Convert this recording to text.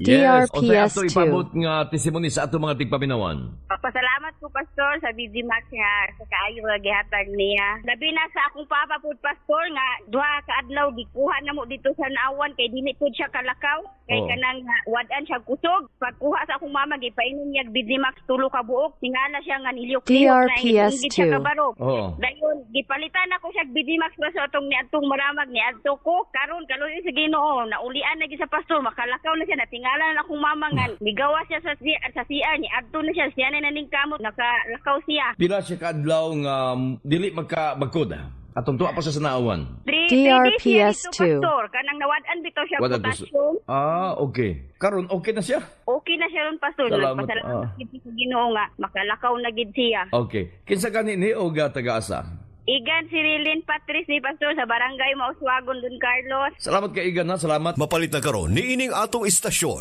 Yes, o sa ato DRPS2. ipabot nga testimony sa ato mga tigpaminawan. Pasalamat ko, Pastor, sa BG Max nga sa kaayo nga gihatag niya. Labi na sa akong papa po, Pastor, nga duha ka adlaw gikuha na mo dito sa Naawan kay dili pud siya kalakaw. Kay Oh. kanang wadan siya kusog. Pagkuha sa akong mama gipainom niya BG Max tulo ka buok. Tingala siya nga niliyok-liyok na DRPS2. siya kabarok. Oo. Dayon gipalitan ako siya BG Max pa sa atong niadtong maramag ni adto ko. Karon kaluoy sa Ginoo, naulian na gid sa pastor, makalakaw na siya, natingala na akong mama nga. Migawa siya sa CR ni adto na siya na naning kamot, nakalakaw siya. Pila siya kadlaw nga dili magkabagkod. Atong tuwa pa siya sa Naawan. DRPS2. Pastor, kanang nawadan bitaw siya Wala potassium. okay. Karon okay na siya? Okay na siya ron, Pastor. Salamat, Pasalamat gid sa Ginoo nga makalakaw na gid siya. Okay. Kinsa gani ni o taga-asa? Igan si Rilin Patrice ni Pastor sa barangay Mauswagon Don Carlos. Salamat kay Igan ha, salamat. Mapalit na karon ni ining atong istasyon.